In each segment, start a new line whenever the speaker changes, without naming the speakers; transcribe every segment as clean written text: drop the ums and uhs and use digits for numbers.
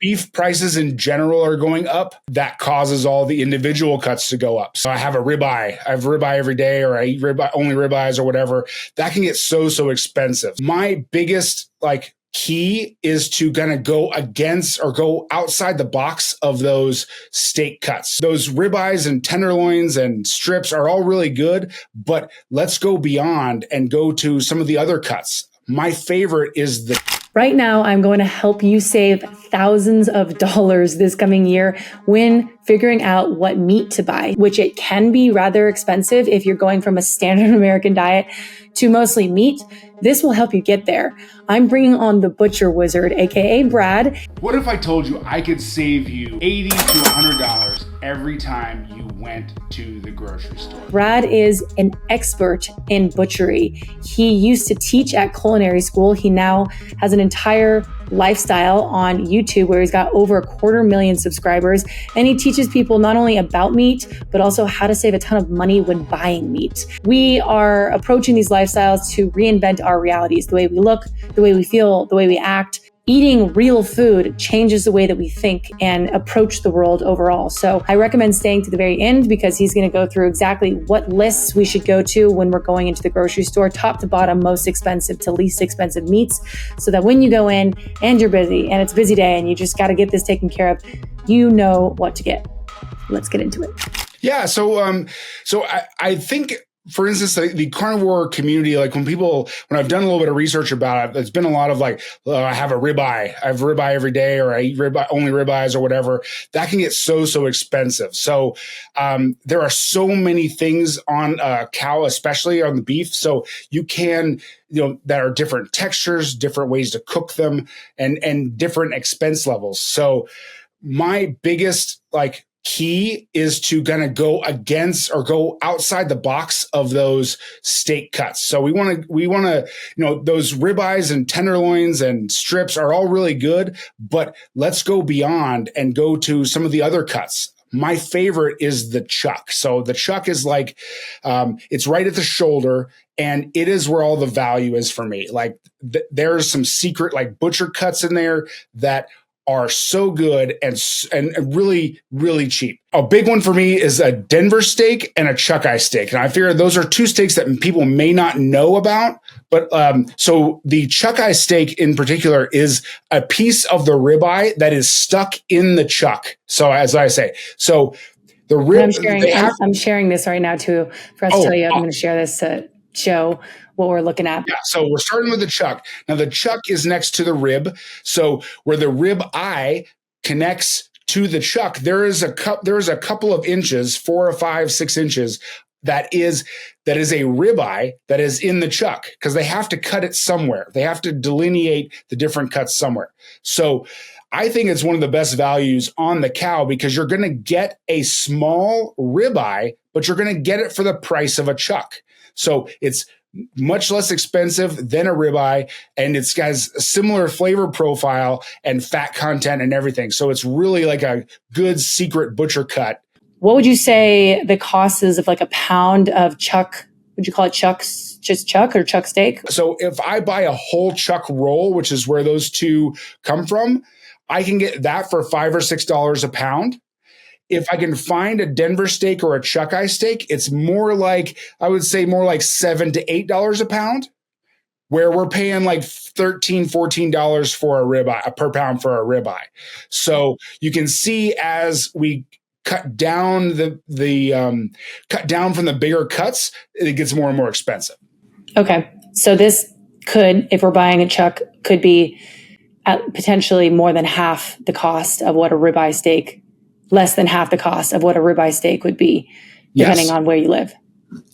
beef prices in general are going up, that causes all the individual cuts to go up. So I have a ribeye. I have ribeye every day, or I eat ribeye, only ribeyes or whatever. That can get so expensive. My biggest key is to kind of go against or go outside the box of those steak cuts. Those ribeyes and tenderloins and strips are all really good, but let's go beyond and go to some of the other cuts. My favorite is the...
Right now, I'm going to help you save thousands of dollars this coming year when figuring out what meat to buy, which it can be rather expensive if you're going from a standard American diet to mostly meat. This will help you get there. I'm bringing on the butcher wizard, aka Brad.
What if I told you I could save you $80 to $100 every time you went to the grocery store?
Brad is an expert in butchery. He used to teach at culinary school. He now has an entire lifestyle on YouTube where he's got over 250,000 subscribers. And he teaches people not only about meat, but also how to save a ton of money when buying meat. We are approaching these lifestyles to reinvent our realities, the way we look, the way we feel, the way we act. Eating real food changes the way that we think and approach the world overall. So I recommend staying to the very end because he's going to go through exactly what lists we should go to when we're going into the grocery store, top to bottom, most expensive to least expensive meats, so that when you go in and you're busy and it's a busy day and you just got to get this taken care of, you know what to get. Let's get into it.
Yeah. So I think, for instance, the carnivore community, like when I've done a little bit of research about it, there's been a lot of I have a ribeye. I have ribeye every day, or I eat only ribeyes or whatever. That can get so expensive. So there are so many things on a cow, especially on the beef. So you can, that are different textures, different ways to cook them, and different expense levels. So my biggest key is to kind of go against or go outside the box of those steak cuts. So we want to, those ribeyes and tenderloins and strips are all really good, but let's go beyond and go to some of the other cuts. My favorite is the chuck. So the chuck is it's right at the shoulder, and it is where all the value is for me. There's some secret butcher cuts in there that are so good and really cheap. A big one for me is a Denver steak and a chuckeye steak. And I figure those are two steaks that people may not know about. But so the chuckeye steak in particular is a piece of the ribeye that is stuck in the chuck. So as I say, so the rib.
I'm sharing this right now too for us to tell you. I'm going to share this to show what we're looking at.
Yeah, so we're starting with the chuck. Now the chuck is next to the rib. So where the rib eye connects to the chuck, there is a couple of inches, 4 or 5, 6 inches, that is a ribeye that is in the chuck, because they have to cut it somewhere. They have to delineate the different cuts somewhere. So I think it's one of the best values on the cow, because you're going to get a small ribeye, but you're going to get it for the price of a chuck. So it's much less expensive than a ribeye, and it's got a similar flavor profile and fat content and everything. So it's really like a good secret butcher cut.
What would you say the cost is of a pound of chuck? Would you call it just chuck or chuck steak?
So if I buy a whole chuck roll, which is where those two come from, I can get that for $5 or $6 a pound. If I can find a Denver steak or a chuckeye steak, it's more I would say more like $7 to $8 a pound, where we're paying $13, $14 for a ribeye, per pound for a ribeye. So you can see as we cut down cut down from the bigger cuts, it gets more and more expensive.
Okay. So this could, if we're buying a chuck, could be at potentially more than half the cost of what a ribeye steak, less than half the cost of what a ribeye steak would be, depending on where you live.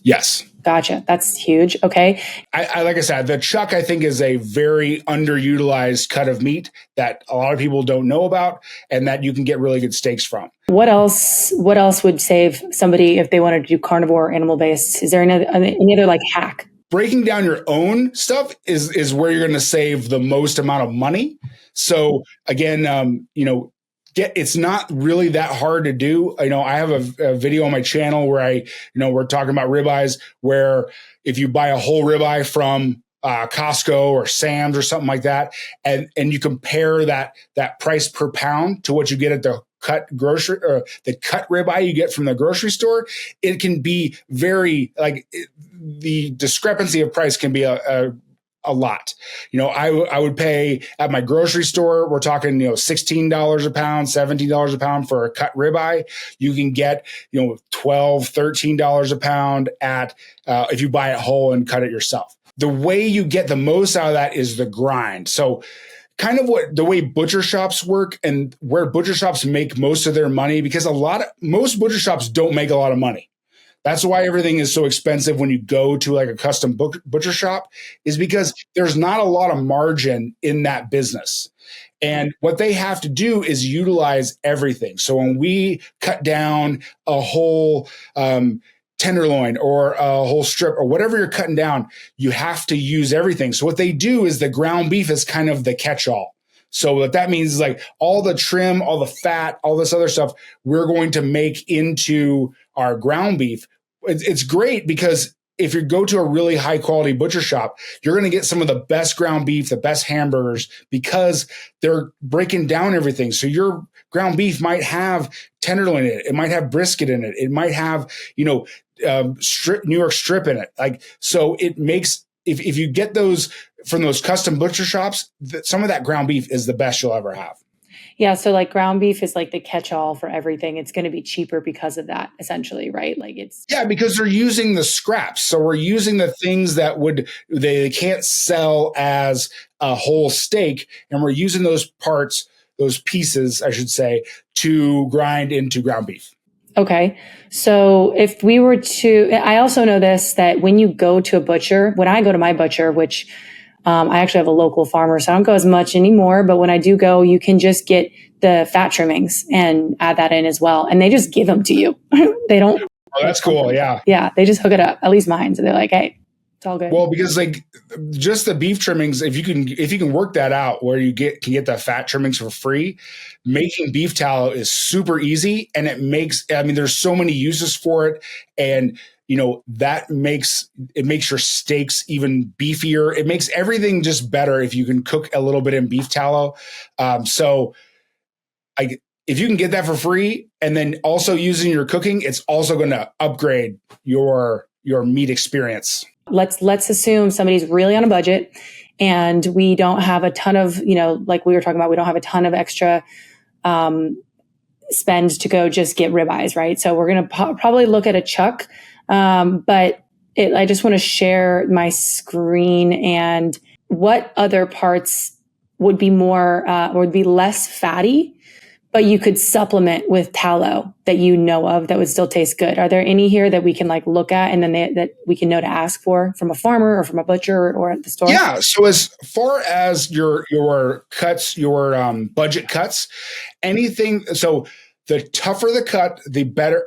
Yes.
Gotcha. That's huge. Okay.
I like I said, the chuck, I think, is a very underutilized cut of meat that a lot of people don't know about, and that you can get really good steaks from.
What else would save somebody if they wanted to do carnivore or animal based? Is there any other hack?
Breaking down your own stuff is where you're going to save the most amount of money. So again, it's not really that hard to do. I have a video on my channel where we're talking about ribeyes, where if you buy a whole ribeye from Costco or Sam's or something like that, and you compare that price per pound to what you get at the cut grocery or the cut ribeye you get from the grocery store, it can be very the discrepancy of price can be a lot. I would pay at my grocery store, we're talking, $16 a pound, $17 a pound for a cut ribeye. You can get, $12, $13 a pound at, if you buy it whole and cut it yourself. The way you get the most out of that is the grind. So kind of the way butcher shops work and where butcher shops make most of their money, because most butcher shops don't make a lot of money. That's why everything is so expensive when you go to like a custom butcher shop, is because there's not a lot of margin in that business. And what they have to do is utilize everything. So when we cut down a whole tenderloin or a whole strip or whatever you're cutting down, you have to use everything. So what they do is the ground beef is kind of the catch-all. So what that means is like all the trim, all the fat, all this other stuff, we're going to make into our ground beef. It's great because if you go to a really high quality butcher shop, you're going to get some of the best ground beef, the best hamburgers, because they're breaking down everything. So your ground beef might have tenderloin in it. It might have brisket in it. It might have, New York strip in it. So it makes, if you get those from those custom butcher shops, some of that ground beef is the best you'll ever have.
Yeah. So like ground beef is like the catch-all for everything. It's going to be cheaper because of that, essentially, right?
Because they're using the scraps. So we're using the things that they can't sell as a whole steak. And we're using those parts, those pieces, I should say, to grind into ground beef.
Okay. So if we were I also know this, that when you go to a butcher, when I go to my butcher, which I actually have a local farmer, so I don't go as much anymore. But when I do go, you can just get the fat trimmings and add that in as well. And they just give them to you. They don't.
Oh, that's cool. Yeah.
Yeah. They just hook it up, at least mine. So they're like, hey, it's all good.
Well, because just the beef trimmings, if you can work that out where you can get the fat trimmings for free, making beef tallow is super easy. And there's so many uses for it. And that makes your steaks even beefier. It makes everything just better if you can cook a little bit in beef tallow. If you can get that for free and then also using your cooking, it's also going to upgrade your meat experience.
Let's assume somebody's really on a budget and we don't have a ton of, like we were talking about, we don't have a ton of extra spend to go just get ribeyes, right? So we're going to probably look at a chuck. But I just want to share my screen and what other parts would be would be less fatty, but you could supplement with tallow that of that would still taste good. Are there any here that we can look at and then that we can know to ask for from a farmer or from a butcher or at the store?
Yeah. So as far as your cuts, your budget cuts, anything. So the tougher the cut, the better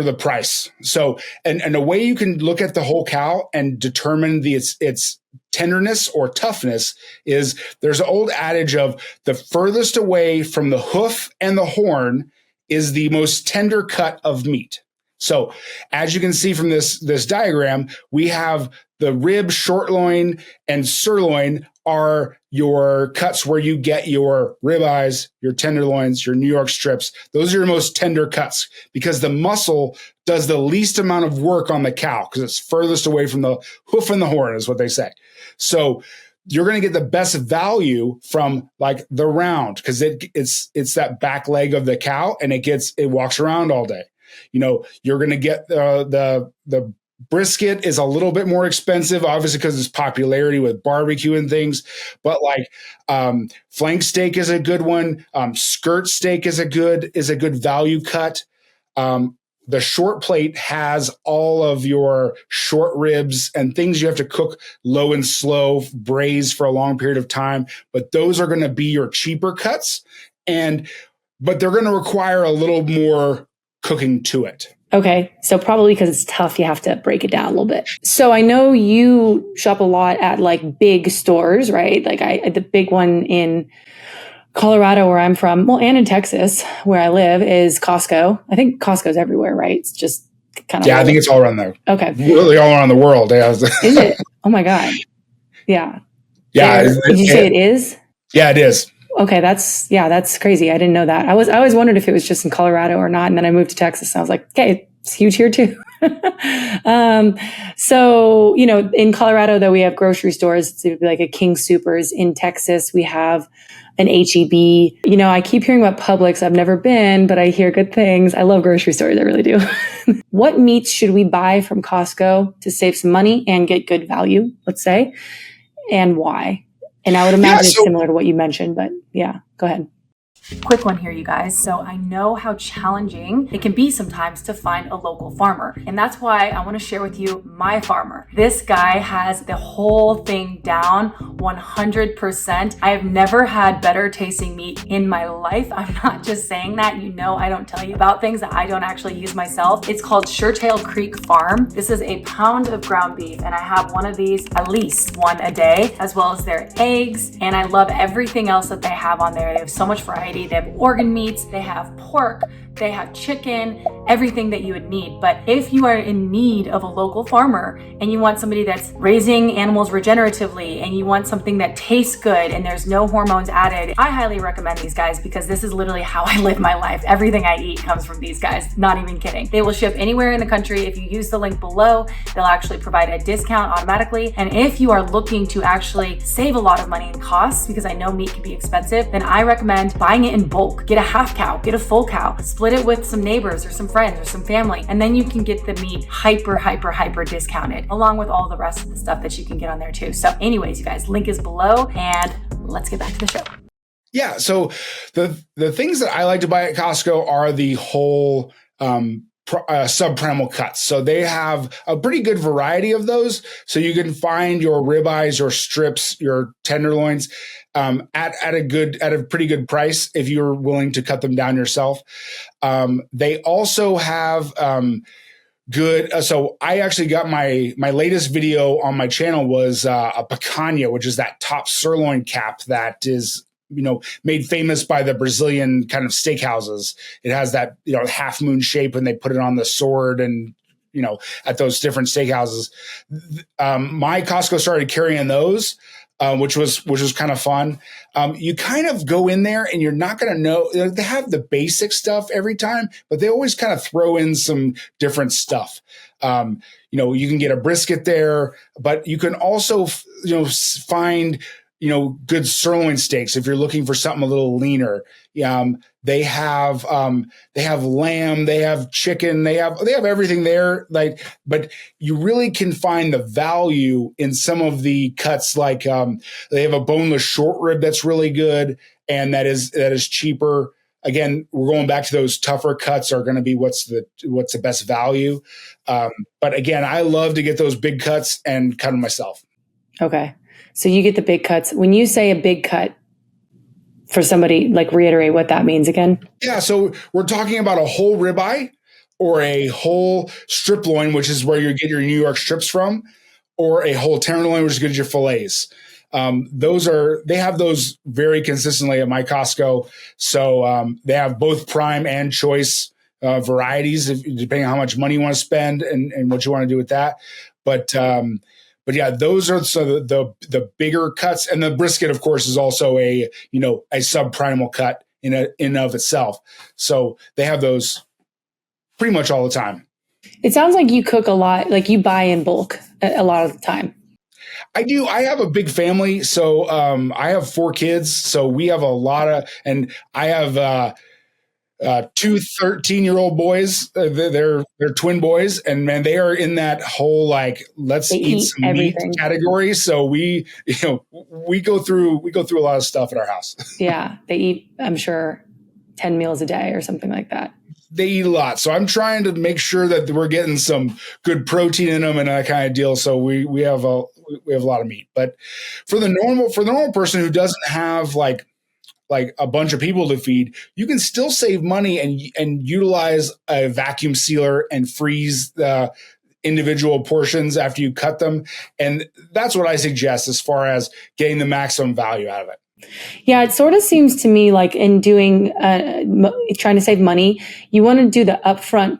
the price. So, and a way you can look at the whole cow and determine its tenderness or toughness is there's an old adage of the furthest away from the hoof and the horn is the most tender cut of meat. So as you can see from this diagram, we have the rib, short loin, and sirloin are your cuts where you get your ribeyes, your tenderloins, your New York strips. Those are your most tender cuts because the muscle does the least amount of work on the cow because it's furthest away from the hoof and the horn is what they say. So you're going to get the best value from the round because it's that back leg of the cow and it walks around all day. You're going to get the brisket is a little bit more expensive, obviously because of its popularity with barbecue and things. But flank steak is a good one. Skirt steak is a good value cut. The short plate has all of your short ribs and things you have to cook low and slow, braise for a long period of time. But those are going to be your cheaper cuts, but they're going to require a little more cooking to it.
Okay. So probably because it's tough, you have to break it down a little bit. So I know you shop a lot at big stores, right? The big one in Colorado where I'm from, and in Texas where I live is Costco. I think Costco's everywhere, right? It's just kind of.
Yeah, I think it's all around there.
Okay.
Really all around the world. Yeah.
Is it? Oh my God. Yeah.
Yeah.
Did you say it is?
Yeah, it is.
Okay, that's crazy. I didn't know that. I always wondered if it was just in Colorado or not. And then I moved to Texas and I was like, okay, it's huge here too. So, in Colorado, though, we have grocery stores. It would be like a King Soopers. In Texas, we have an HEB. I keep hearing about Publix. I've never been, but I hear good things. I love grocery stores. I really do. What meats should we buy from Costco to save some money and get good value, let's say, and why? And I would imagine it's similar to what you mentioned, but yeah, go ahead. Quick one here, you guys. So I know how challenging it can be sometimes to find a local farmer. And that's why I want to share with you my farmer. This guy has the whole thing down 100%. I have never had better tasting meat in my life. I'm not just saying that. I don't tell you about things that I don't actually use myself. It's called Suretail Creek Farm. This is a pound of ground beef, and I have one of these, at least one a day, as well as their eggs. And I love everything else that they have on there. They have so much variety. They have organ meats, they have pork, they have chicken, everything that you would need. But if you are in need of a local farmer and you want somebody that's raising animals regeneratively and you want something that tastes good and there's no hormones added, I highly recommend these guys because this is literally how I live my life. Everything I eat comes from these guys, not even kidding. They will ship anywhere in the country. If you use the link below, they'll actually provide a discount automatically. And if you are looking to actually save a lot of money in costs, because I know meat can be expensive, then I recommend buying it in bulk. Get a half cow, get a full cow, split it with some neighbors or some friends or some family, and then you can get the meat hyper discounted, along with all the rest of the stuff that you can get on there too. So anyways, you guys, link is below, and let's get back to the show.
Yeah. So the things that I like to buy at Costco are the whole subprimal cuts. So they have a pretty good variety of those. So you can find your ribeyes, your strips, your tenderloins at a pretty good price if you're willing to cut them down yourself. They also have good. So I actually got my latest video on my channel was a picanha, which is that top sirloin cap that is made famous by the Brazilian kind of steakhouses. It has that, half moon shape and they put it on the sword and, at those different steakhouses. My Costco started carrying those, which was kind of fun. You kind of go in there and you're not going to know, they have the basic stuff every time, but they always kind of throw in some different stuff. You can get a brisket there, but you can also, find good sirloin steaks if you're looking for something a little leaner. They have lamb, they have chicken, they have everything there. But you really can find the value in some of the cuts. Like they have a boneless short rib that's really good, and that is cheaper. Again, we're going back to those tougher cuts are going to be what's the best value. But again, I love to get those big cuts and cut them myself.
Okay. So you get the big cuts. When you say a big cut, for somebody, reiterate what that means again.
Yeah, so we're talking about a whole ribeye or a whole strip loin, which is where you get your New York strips from, or a whole tenderloin, which is good your fillets. They have those very consistently at my Costco. So they have both prime and choice varieties, depending on how much money you want to spend and what you want to do with that. But yeah, those are the bigger cuts, and the brisket, of course, is also a subprimal cut in and of itself. So they have those pretty much all the time.
It sounds like you cook a lot, like you buy in bulk a lot of the time.
I do. I have a big family, so I have 4 kids, so we have a lot of, and I have 2 13-year-old boys. They're twin boys, and man, they are in that whole let's eat some everything. Meat category. So we go through a lot of stuff at our house.
Yeah, they eat, I'm sure, 10 meals a day or something like that.
They eat a lot, so I'm trying to make sure that we're getting some good protein in them and that kind of deal. So we have a lot of meat, but for the normal person who doesn't have like a bunch of people to feed, you can still save money and utilize a vacuum sealer and freeze the individual portions after you cut them. And that's what I suggest as far as getting the maximum value out of it.
Yeah, it sort of seems to me like in doing, trying to save money, you want to do the upfront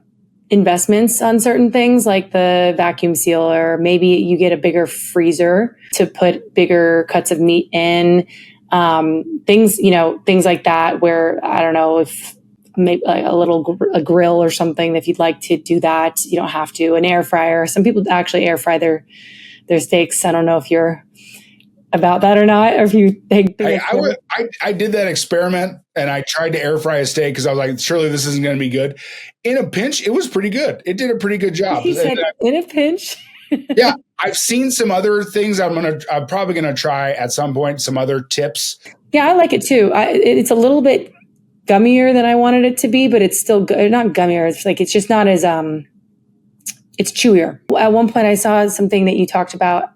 investments on certain things like the vacuum sealer. Maybe you get a bigger freezer to put bigger cuts of meat in. Things, things like that, where I don't know if maybe like a grill or something. If you'd like to do that, you don't have to. An air fryer. Some people actually air fry their steaks. I don't know if you're about that or not, or if you think
I did that experiment and I tried to air fry a steak because I was like, surely this isn't going to be good. In a pinch, it was pretty good. It did a pretty good job.
He said, in a pinch.
Yeah, I've seen some other things. I'm probably gonna try at some point. Some other tips.
Yeah, I like it too. It's a little bit gummier than I wanted it to be, but it's still not gummier. It's like it's just not as it's chewier. At one point, I saw something that you talked about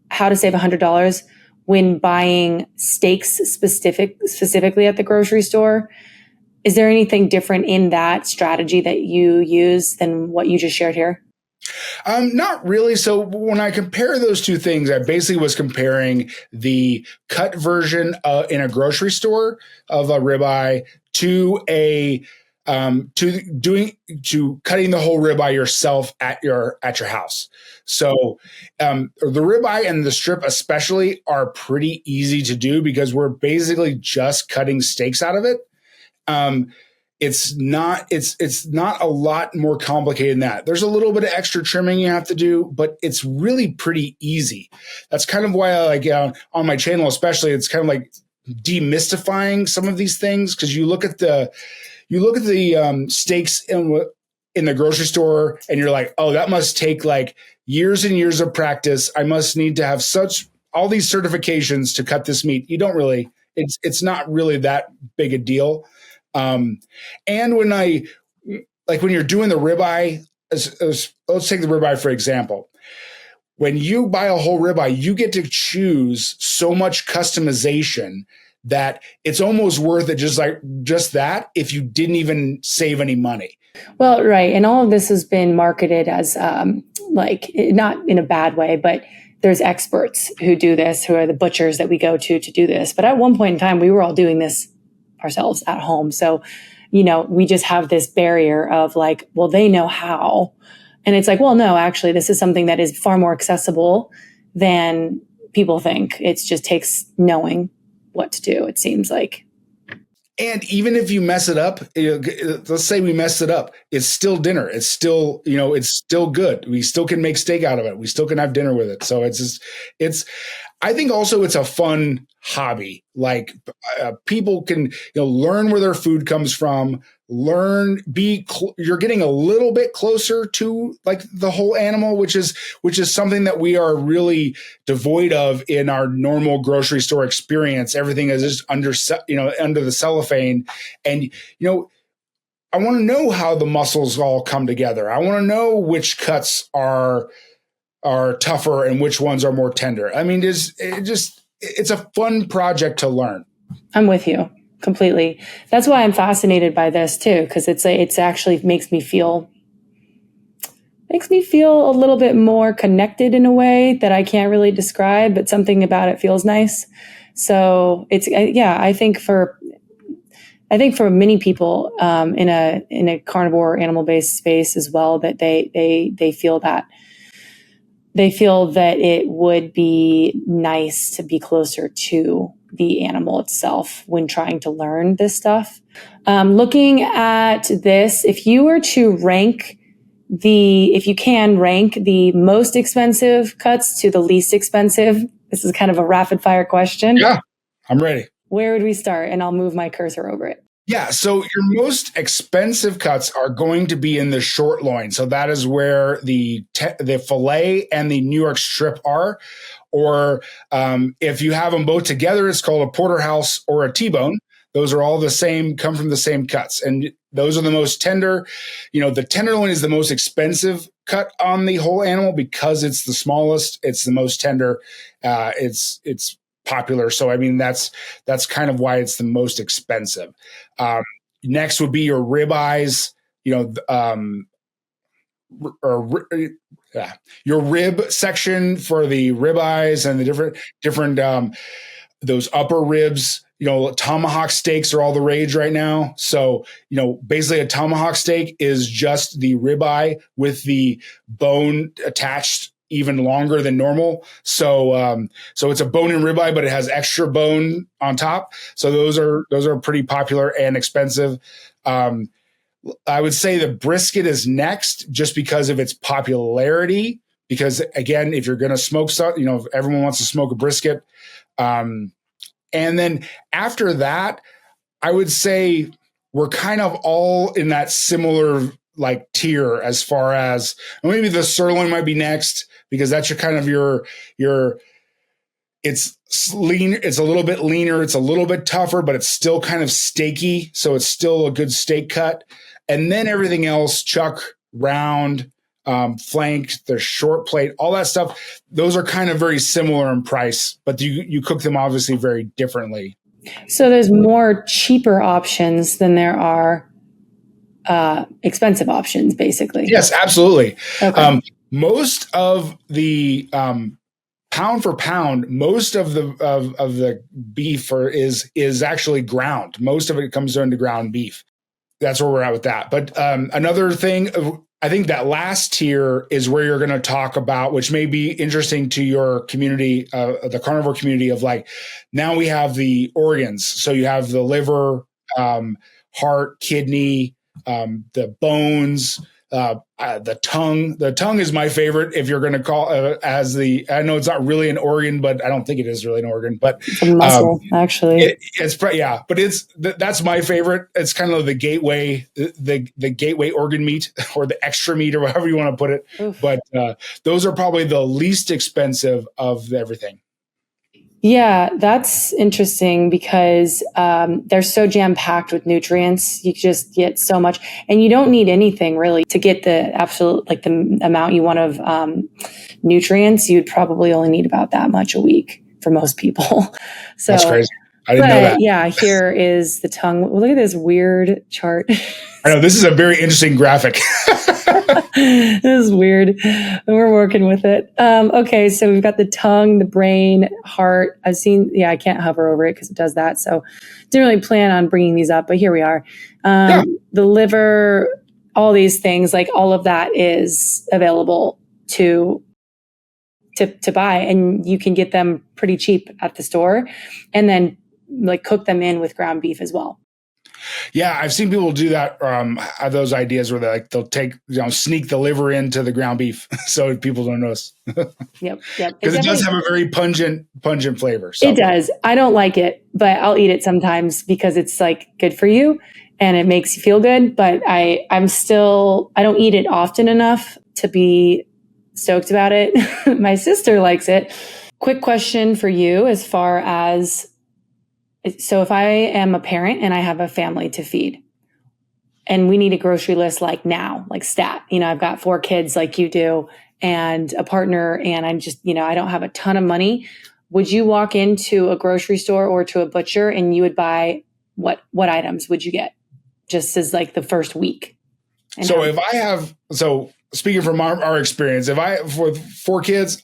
how to save $100 when buying steaks specifically at the grocery store. Is there anything different in that strategy that you use than what you just shared here?
Not really. So when I compare those two things, I basically was comparing the cut version in a grocery store of a ribeye to cutting the whole ribeye yourself at your house. So the ribeye and the strip especially are pretty easy to do because we're basically just cutting steaks out of it. It's not a lot more complicated than that. There's a little bit of extra trimming you have to do, but it's really pretty easy. That's kind of why I like on my channel, especially, it's kind of like demystifying some of these things. Cause you look at the steaks in the grocery store and you're like, oh, that must take like years and years of practice. I must need to have all these certifications to cut this meat. You don't really, it's not really that big a deal. And when you're doing the ribeye, let's take the ribeye for example. When you buy a whole ribeye, you get to choose so much customization that it's almost worth it just that if you didn't even save any money.
Well, right. And all of this has been marketed as like not in a bad way, but there's experts who do this, who are the butchers that we go to do this. But at one point in time, we were all doing this ourselves at home. So, we just have this barrier of like, well, they know how. And it's like, well, no, actually, this is something that is far more accessible than people think. It just takes knowing what to do, it seems like.
And even if you mess it up, let's say we messed it up, it's still dinner. It's still, it's still good. We still can make steak out of it. We still can have dinner with it. So I think also it's a fun hobby. Like people can, learn where their food comes from, you're getting a little bit closer to like the whole animal, which is something that we are really devoid of in our normal grocery store experience. Everything is just under the cellophane. And, I want to know how the muscles all come together. I want to know which cuts are tougher and which ones are more tender. I mean, it's a fun project to learn.
I'm with you completely. That's why I'm fascinated by this too, because it's actually makes me feel a little bit more connected in a way that I can't really describe, but something about it feels nice. So I think for many people in a carnivore animal-based space as well, that they feel that. They feel that it would be nice to be closer to the animal itself when trying to learn this stuff. Looking at this, if you were to rank if you can rank the most expensive cuts to the least expensive, this is kind of a rapid fire question.
Yeah, I'm ready.
Where would we start? And I'll move my cursor over it.
Yeah, so your most expensive cuts are going to be in the short loin. So that is where the fillet and the New York strip are. Or if you have them both together, it's called a porterhouse or a T-bone. Those are all the same, come from the same cuts. And those are the most tender. The tenderloin is the most expensive cut on the whole animal because it's the smallest. It's the most tender. It's popular. So, I mean, that's kind of why it's the most expensive. Next would be your ribeyes, your rib section for the ribeyes and the different those upper ribs. Tomahawk steaks are all the rage right now. So, basically a tomahawk steak is just the ribeye with the bone attached even longer than normal. So, so it's a bone-in ribeye, but it has extra bone on top. So those are pretty popular and expensive. I would say the brisket is next just because of its popularity. Because again, if you're going to smoke stuff, everyone wants to smoke a brisket. And then after that, I would say we're kind of all in that similar like tier as far as maybe the sirloin might be next because that's your it's lean. It's a little bit leaner. It's a little bit tougher, but it's still kind of steaky. So it's still a good steak cut. And then everything else, chuck, round, flank, the short plate, all that stuff. Those are kind of very similar in price, but you cook them obviously very differently.
So there's more cheaper options than there are expensive options, basically.
Yes, absolutely.
Okay.
Most of the pound for pound, most of the beef is actually ground. Most of it comes down to ground beef. That's where we're at with that. But another thing, I think that last tier is where you're going to talk about, which may be interesting to your community, the carnivore community of like, now we have the organs. So you have the liver, heart, kidney, the bones, the tongue. The tongue is my favorite. If you're going to call I know it's not really an organ, but I don't think it is really an organ, but
it's a muscle, actually.
But that's my favorite. It's kind of the gateway, the gateway organ meat or the extra meat or whatever you want to put it. Oof. But those are probably the least expensive of everything.
Yeah, that's interesting because they're so jam-packed with nutrients. You just get so much, and you don't need anything really to get the absolute, like the amount you want of nutrients. You'd probably only need about that much a week for most people. So
that's crazy. I didn't know that.
Yeah, here is the tongue. Look at this weird chart.
I know this is a very interesting graphic.
This is weird. We're working with it. Okay, so we've got the tongue, the brain, heart. I can't hover over it because it does that. So didn't really plan on bringing these up, but here we are. The liver, all these things, like all of that is available to buy, and you can get them pretty cheap at the store, and then like cook them in with ground beef as well.
Yeah, I've seen people do that. Have those ideas where they'll take, sneak the liver into the ground beef so people don't notice.
Yep.
Because it does have a very pungent flavor. So.
It does. I don't like it, but I'll eat it sometimes because it's like good for you and it makes you feel good. But I don't eat it often enough to be stoked about it. My sister likes it. Quick question for you as far as, so if I am a parent and I have a family to feed and we need a grocery list like now, like stat, I've got 4 kids like you do and a partner and I'm just, I don't have a ton of money. Would you walk into a grocery store or to a butcher and you would buy what weightums would you get just as like the first week? And
speaking from our experience, for 4 kids,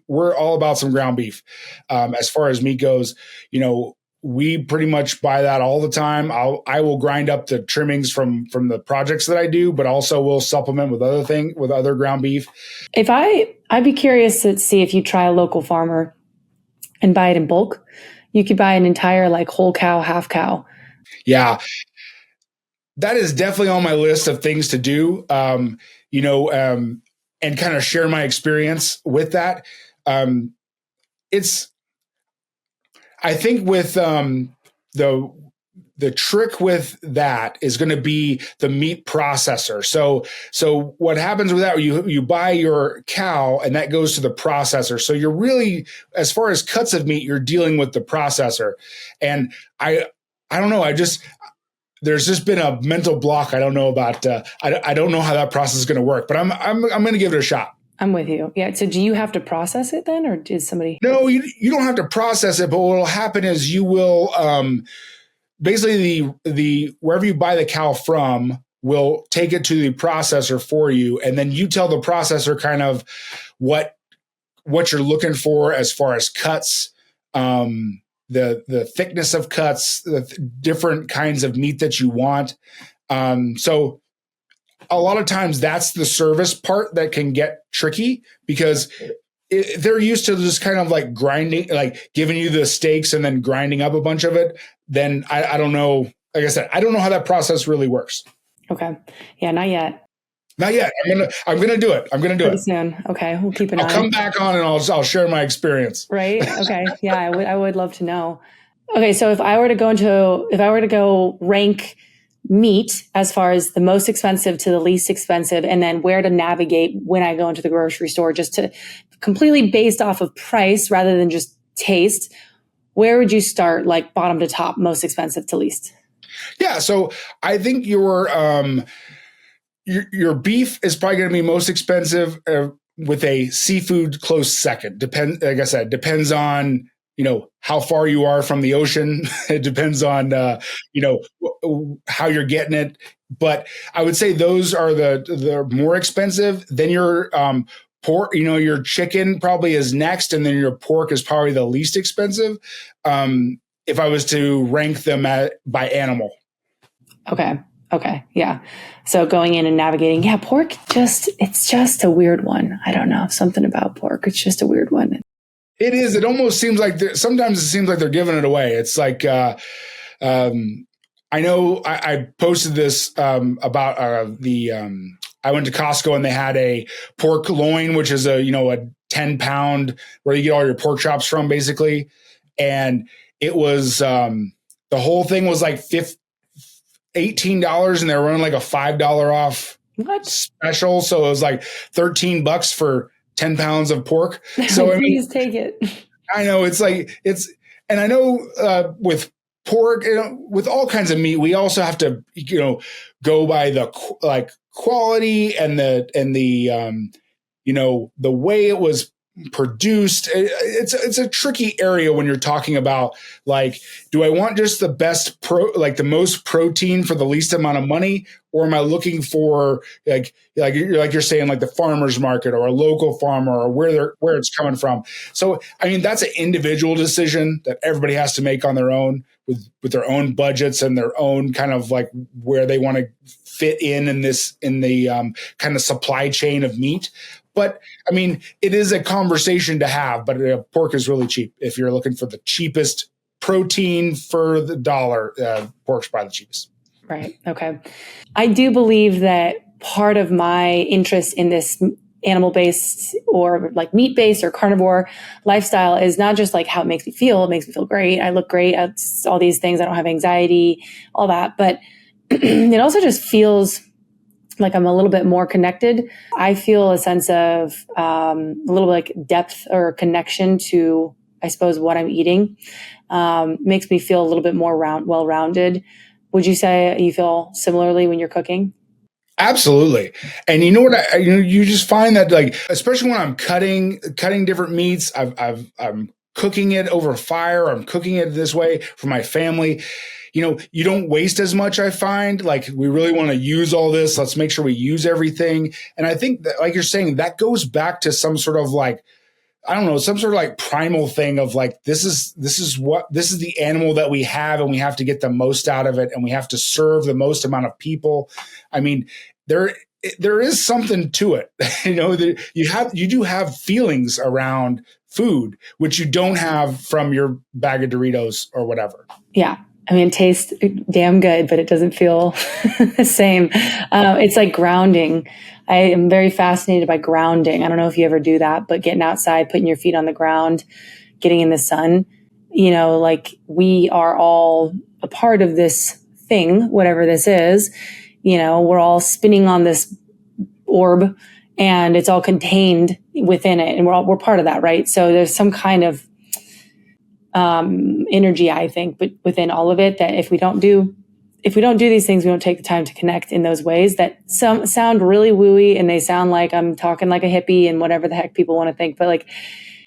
we're all about some ground beef. As far as meat goes, we pretty much buy that all the time. I will grind up the trimmings from the projects that I do, but also we'll supplement with other ground beef.
I'd be curious to see if you try a local farmer and buy it in bulk. You could buy an entire like whole cow, half cow.
Yeah. That is definitely on my list of things to do. And kind of share my experience with that. I think with the trick with that is going to be the meat processor. So what happens with that? You buy your cow and that goes to the processor. So you're really, as far as cuts of meat, you're dealing with the processor. And I don't know. There's just been a mental block. I don't know about. I don't know how that process is going to work, but I'm going to give it a shot.
I'm with you. Yeah. So do you have to process it then, or did somebody?
No, you don't have to process it. But what will happen is you will basically the wherever you buy the cow from will take it to the processor for you, and then you tell the processor kind of what you're looking for as far as cuts. the thickness of cuts, the different kinds of meat that you want. So a lot of times that's the service part that can get tricky because they're used to just kind of like grinding, like giving you the steaks and then grinding up a bunch of it. Then I don't know. Like I said, I don't know how that process really works.
Okay. Yeah, not yet.
Not yet. I'm gonna do it. I'm gonna do
Pretty
it
soon. Okay, we'll keep an eye.
I'll come back on and I'll share my experience.
Right. Okay. Yeah, I would love to know. Okay, so if I were to go rank meat as far as the most expensive to the least expensive, and then where to navigate when I go into the grocery store, just to completely based off of price rather than just taste, where would you start, like bottom to top, most expensive to least?
Yeah, so I think your beef is probably going to be most expensive, with a seafood close second. Like I said, depends on how far you are from the ocean. It depends on how you're getting it. But I would say those are the more expensive. Then your pork, your chicken probably is next, and then your pork is probably the least expensive. If I was to rank them by animal.
Okay. Yeah. So going in and navigating, pork it's just a weird one. I don't know. Something about pork. It's just a weird one.
It is. It almost seems like sometimes it seems like they're giving it away. It's like, I know I posted this about I went to Costco and they had a pork loin, which is a 10-pound where you get all your pork chops from basically. And it was, the whole thing was like $18 and they were running like a $5 off special. So it was like $13 for 10 pounds of pork. So
please take it.
I know and I know with pork, with all kinds of meat, we also have to, go by the quality and the way it was produced. It's a tricky area when you're talking about do I want just the best the most protein for the least amount of money, or am I looking for like you're saying the farmer's market or a local farmer or where it's coming from? So I mean that's an individual decision that everybody has to make on their own with their own budgets and their own kind of where they want to fit in the kind of supply chain of meat. But I mean, it is a conversation to have, but pork is really cheap. If you're looking for the cheapest protein for the dollar, pork's probably the cheapest.
Right. Okay. I do believe that part of my interest in this animal-based or meat-based or carnivore lifestyle is not just how it makes me feel. It makes me feel great. I look great. It's all these things. I don't have anxiety, all that. But it also just feels like I'm a little bit more connected. I feel a sense of a little depth or connection to, I suppose, what I'm eating. Makes me feel a little bit more well-rounded. Would you say you feel similarly when you're cooking?
Absolutely. And you know what? You just find that especially when I'm cutting different meats, I'm cooking it over fire. I'm cooking it this way for my family. You don't waste as much. I find we really want to use all this. Let's make sure we use everything. And I think that, you're saying, that goes back to some sort of I don't know, some sort of primal thing of this is the animal that we have, and we have to get the most out of it, and we have to serve the most amount of people. I mean, there is something to it. You do have feelings around food, which you don't have from your bag of Doritos or whatever.
Yeah. I mean, it tastes damn good, but it doesn't feel the same. It's like grounding. I am very fascinated by grounding. I don't know if you ever do that, but getting outside, putting your feet on the ground, getting in the sun, we are all a part of this thing, whatever this is. We're all spinning on this orb, and it's all contained within it, and we're part of that, right? So there's some kind of energy, I think, but within all of it, that if we don't do these things, we don't take the time to connect in those ways that sound really wooey, and they sound like I'm talking like a hippie and whatever the heck people want to think. But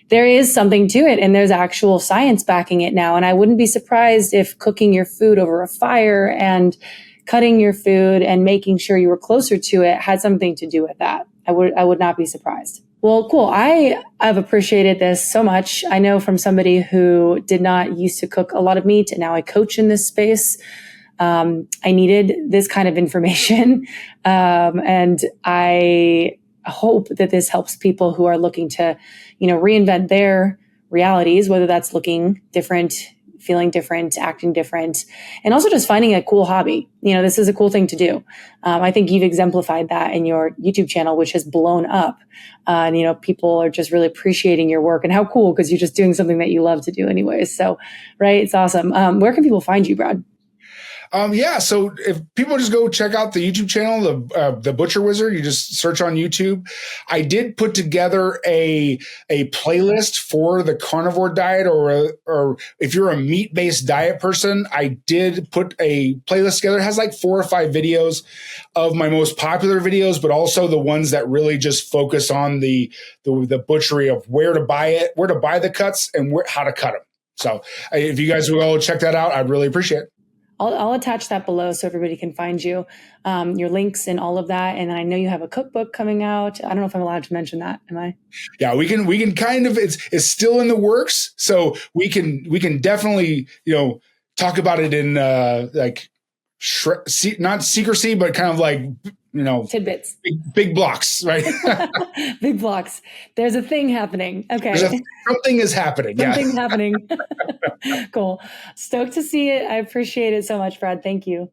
there is something to it, and there's actual science backing it now. And I wouldn't be surprised if cooking your food over a fire and cutting your food and making sure you were closer to it had something to do with that. I would not be surprised. Well, cool. I've appreciated this so much. I know from somebody who did not used to cook a lot of meat and now I coach in this space. I needed this kind of information. And I hope that this helps people who are looking to, reinvent their realities, whether that's looking different, feeling different, acting different, and also just finding a cool hobby. This is a cool thing to do. I think you've exemplified that in your YouTube channel, which has blown up. And, people are just really appreciating your work, and how cool, because you're just doing something that you love to do anyways. So, right. It's awesome. Where can people find you, Brad?
So if people just go check out the YouTube channel, the Butcher Wizard, you just search on YouTube. I did put together a playlist for the carnivore diet, or if you're a meat-based diet person, I did put a playlist together. It has like 4 or 5 videos of my most popular videos, but also the ones that really just focus on the butchery of where to buy it, where to buy the cuts, and how to cut them. So if you guys will all check that out, I'd really appreciate it.
I'll attach that below so everybody can find you, your links and all of that. And I know you have a cookbook coming out. I don't know if I'm allowed to mention that. Am I?
Yeah, we can kind of, it's still in the works. So we can definitely, talk about it in not secrecy, but kind of like,
tidbits,
big blocks, right?
Big blocks. There's a thing happening. Okay.
Something is happening.
Something's happening. Cool. Stoked to see it. I appreciate it so much, Brad. Thank you.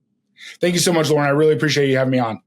Thank you so much, Lauren. I really appreciate you having me on.